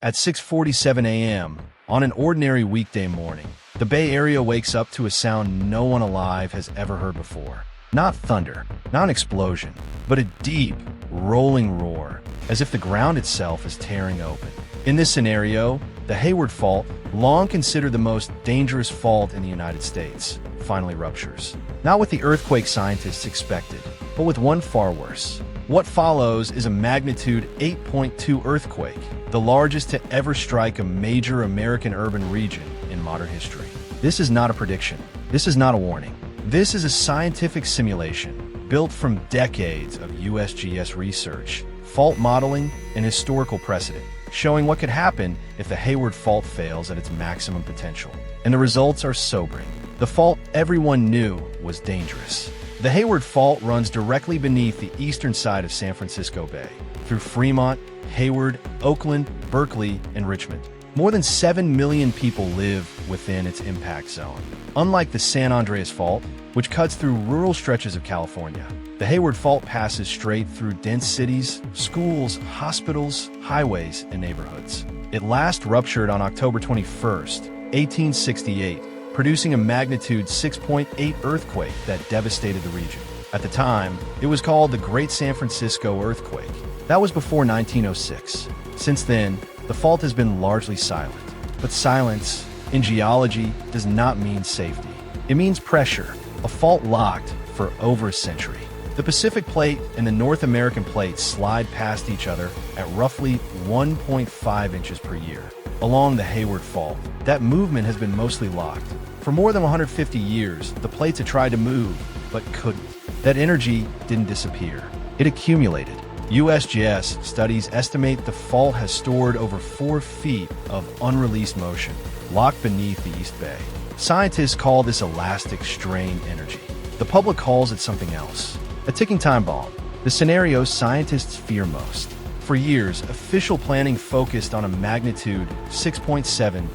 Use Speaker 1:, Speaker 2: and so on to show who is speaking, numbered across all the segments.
Speaker 1: At 6:47 a.m., on an ordinary weekday morning, the Bay Area wakes up to a sound no one alive has ever heard before. Not thunder, not an explosion, but a deep, rolling roar, as if the ground itself is tearing open. In this scenario, the Hayward Fault, long considered the most dangerous fault in the United States, finally ruptures. Not what the earthquake scientists expected, but with one far worse. What follows is a magnitude 8.2 earthquake, the largest to ever strike a major American urban region in modern history. This is not a prediction. This is not a warning. This is a scientific simulation built from decades of USGS research, fault modeling, and historical precedent, showing what could happen if the Hayward Fault fails at its maximum potential. And the results are sobering. The fault everyone knew was dangerous. The Hayward Fault runs directly beneath the eastern side of San Francisco Bay, through Fremont, Hayward, Oakland, Berkeley, and Richmond. More than 7 million people live within its impact zone. Unlike the San Andreas Fault, which cuts through rural stretches of California, the Hayward Fault passes straight through dense cities, schools, hospitals, highways, and neighborhoods. It last ruptured on October 21st, 1868, producing a magnitude 6.8 earthquake that devastated the region. At the time, it was called the Great San Francisco Earthquake. That was before 1906. Since then, the fault has been largely silent. But silence, in geology, does not mean safety. It means pressure, a fault locked for over a century. The Pacific Plate and the North American Plate slide past each other at roughly 1.5 inches per year. Along the Hayward Fault, that movement has been mostly locked. For more than 150 years, the plates had tried to move, but couldn't. That energy didn't disappear. It accumulated. USGS studies estimate the fault has stored over 4 feet of unreleased motion, locked beneath the East Bay. Scientists call this elastic strain energy. The public calls it something else. A ticking time bomb, the scenario scientists fear most. For years, official planning focused on a magnitude 6.7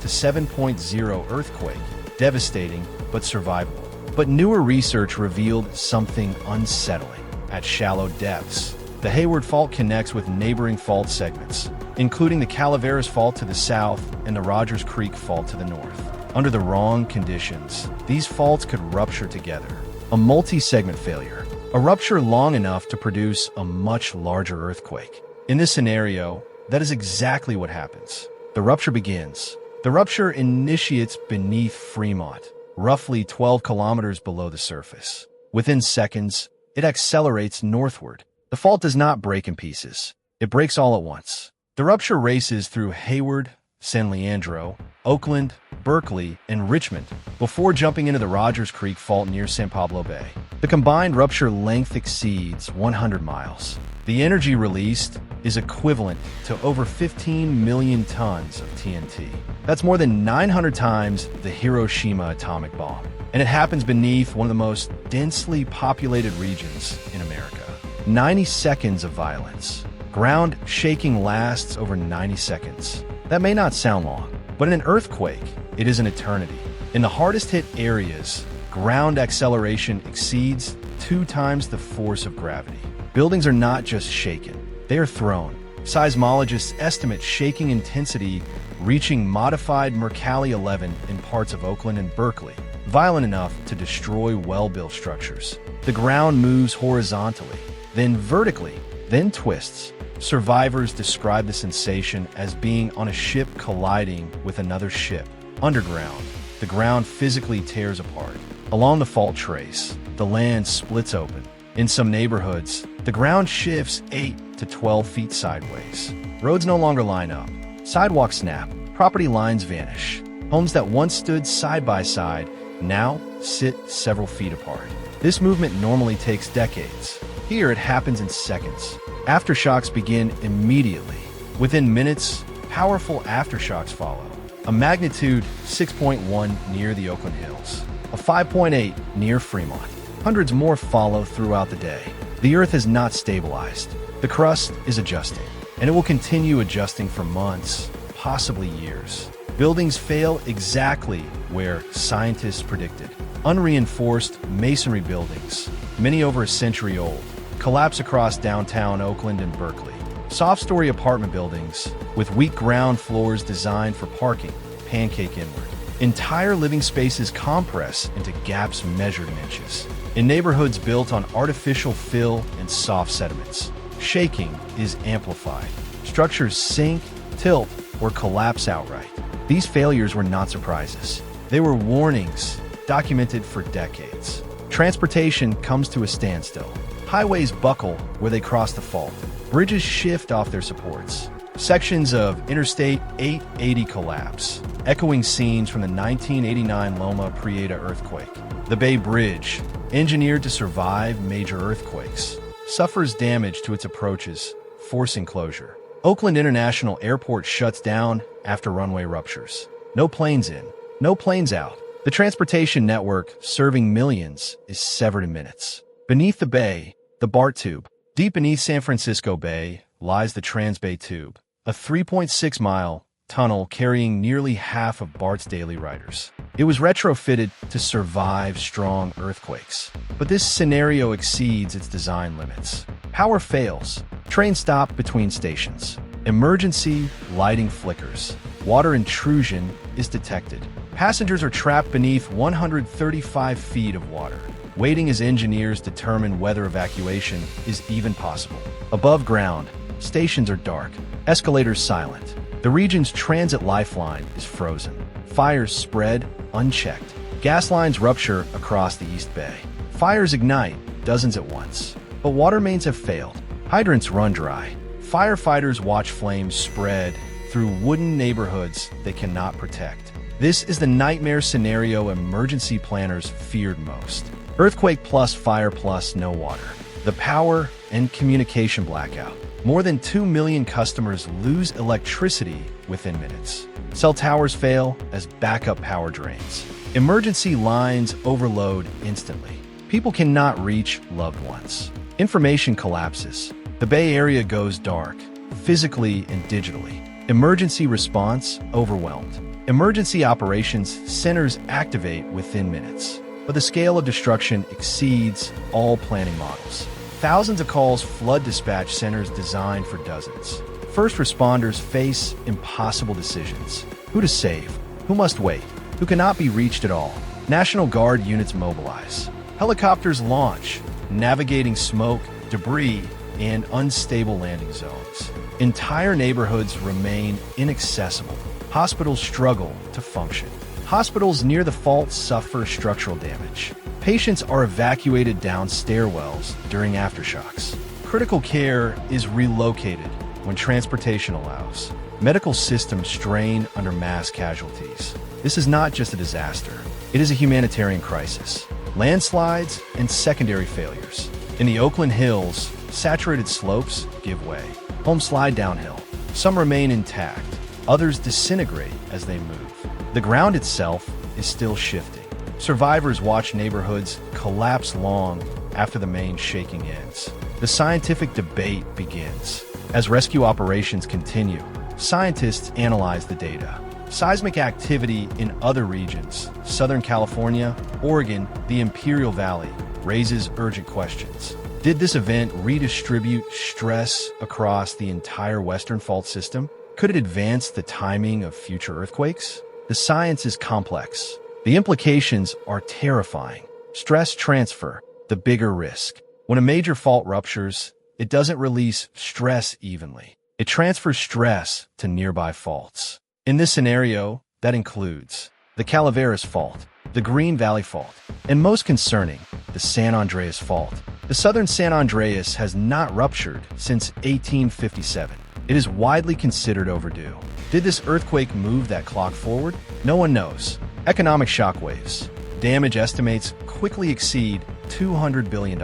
Speaker 1: to 7.0 earthquake, devastating but survivable. But newer research revealed something unsettling. At shallow depths, the Hayward Fault connects with neighboring fault segments, including the Calaveras Fault to the south and the Rogers Creek Fault to the north. Under the wrong conditions, these faults could rupture together. A multi-segment failure, a rupture long enough to produce a much larger earthquake. In this scenario, that is exactly what happens. The rupture begins. The rupture initiates beneath Fremont, roughly 12 kilometers below the surface. Within seconds, it accelerates northward. The fault does not break in pieces. It breaks all at once. The rupture races through Hayward, San Leandro, Oakland, Berkeley, and Richmond before jumping into the Rogers Creek Fault near San Pablo Bay. The combined rupture length exceeds 100 miles. The energy released is equivalent to over 15 million tons of TNT. That's more than 900 times the Hiroshima atomic bomb. And it happens beneath one of the most densely populated regions in America. 90 seconds of violence. Ground shaking lasts over 90 seconds. That may not sound long, but in an earthquake, it is an eternity. In the hardest hit areas, ground acceleration exceeds 2 times the force of gravity. Buildings are not just shaken, they are thrown. Seismologists estimate shaking intensity reaching modified Mercalli 11 in parts of Oakland and Berkeley, violent enough to destroy well-built structures. The ground moves horizontally, then vertically, then twists. Survivors describe the sensation as being on a ship colliding with another ship. Underground, the ground physically tears apart. Along the fault trace, the land splits open. In some neighborhoods, the ground shifts 8 to 12 feet sideways. Roads no longer line up. Sidewalks snap. Property lines vanish. Homes that once stood side by side now sit several feet apart. This movement normally takes decades. Here it happens in seconds. Aftershocks begin immediately. Within minutes, powerful aftershocks follow. A magnitude 6.1 near the Oakland Hills, a 5.8 near Fremont. Hundreds more follow throughout the day. The Earth is not stabilized. The crust is adjusting, and it will continue adjusting for months, possibly years. Buildings fail exactly where scientists predicted. Unreinforced masonry buildings, many over a century old, collapse across downtown Oakland and Berkeley. Soft-story apartment buildings with weak ground floors designed for parking, pancake inward. Entire living spaces compress into gaps measured in inches. In neighborhoods built on artificial fill and soft sediments, shaking is amplified. Structures sink, tilt, or collapse outright. These failures were not surprises. They were warnings documented for decades. Transportation comes to a standstill. Highways buckle where they cross the fault. Bridges shift off their supports. Sections of Interstate 880 collapse, echoing scenes from the 1989 Loma Prieta earthquake. The Bay Bridge, engineered to survive major earthquakes, suffers damage to its approaches, forcing closure. Oakland International Airport shuts down after runway ruptures. No planes in, no planes out. The transportation network, serving millions, is severed in minutes. Beneath the bay, the BART tube. Deep beneath San Francisco Bay lies the Transbay Tube, a 3.6-mile tunnel carrying nearly half of BART's daily riders. It was retrofitted to survive strong earthquakes, but this scenario exceeds its design limits. Power fails. Trains stop between stations. Emergency lighting flickers. Water intrusion is detected. Passengers are trapped beneath 135 feet of water, waiting as engineers determine whether evacuation is even possible. Above ground, stations are dark, escalators silent. The region's transit lifeline is frozen. Fires spread unchecked. Gas lines rupture across the East Bay. Fires ignite, dozens at once. But water mains have failed. Hydrants run dry. Firefighters watch flames spread through wooden neighborhoods they cannot protect. This is the nightmare scenario emergency planners feared most. Earthquake plus fire plus no water. The power and communication blackout. More than 2 million customers lose electricity within minutes. Cell towers fail as backup power drains. Emergency lines overload instantly. People cannot reach loved ones. Information collapses. The Bay Area goes dark, physically and digitally. Emergency response overwhelmed. Emergency operations centers activate within minutes. But the scale of destruction exceeds all planning models. Thousands of calls flood dispatch centers designed for dozens. First responders face impossible decisions. Who to save? Who must wait? Who cannot be reached at all? National Guard units mobilize. Helicopters launch, navigating smoke, debris, and unstable landing zones. Entire neighborhoods remain inaccessible. Hospitals struggle to function. Hospitals near the fault suffer structural damage. Patients are evacuated down stairwells during aftershocks. Critical care is relocated when transportation allows. Medical systems strain under mass casualties. This is not just a disaster. It is a humanitarian crisis. Landslides and secondary failures. In the Oakland Hills, saturated slopes give way. Homes slide downhill. Some remain intact. Others disintegrate as they move. The ground itself is still shifting. Survivors watch neighborhoods collapse long after the main shaking ends. The scientific debate begins. As rescue operations continue, scientists analyze the data. Seismic activity in other regions, Southern California, Oregon, the Imperial Valley, raises urgent questions. Did this event redistribute stress across the entire Western Fault system? Could it advance the timing of future earthquakes? The science is complex. The implications are terrifying. Stress transfer, the bigger risk. When a major fault ruptures, it doesn't release stress evenly. It transfers stress to nearby faults. In this scenario, that includes the Calaveras Fault, the Green Valley Fault, and most concerning, the San Andreas Fault. The southern San Andreas has not ruptured since 1857. It is widely considered overdue. Did this earthquake move that clock forward? No one knows. Economic shockwaves. Damage estimates quickly exceed $200 billion.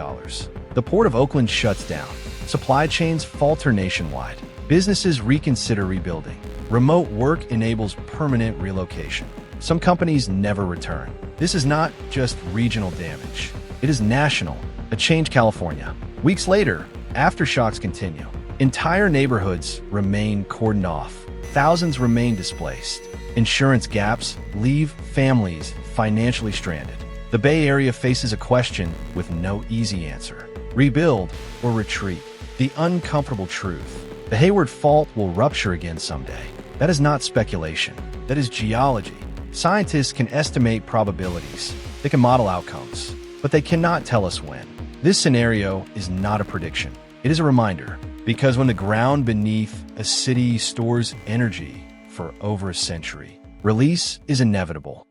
Speaker 1: The Port of Oakland shuts down. Supply chains falter nationwide. Businesses reconsider rebuilding. Remote work enables permanent relocation. Some companies never return. This is not just regional damage. It is national. A change California. Weeks later, aftershocks continue. Entire neighborhoods remain cordoned off. Thousands remain displaced. Insurance gaps leave families financially stranded. The Bay Area faces a question with no easy answer. Rebuild or retreat? The uncomfortable truth. The Hayward Fault will rupture again someday. That is not speculation. That is geology. Scientists can estimate probabilities. They can model outcomes, but they cannot tell us when. This scenario is not a prediction. It is a reminder, because when the ground beneath a city stores energy for over a century, release is inevitable.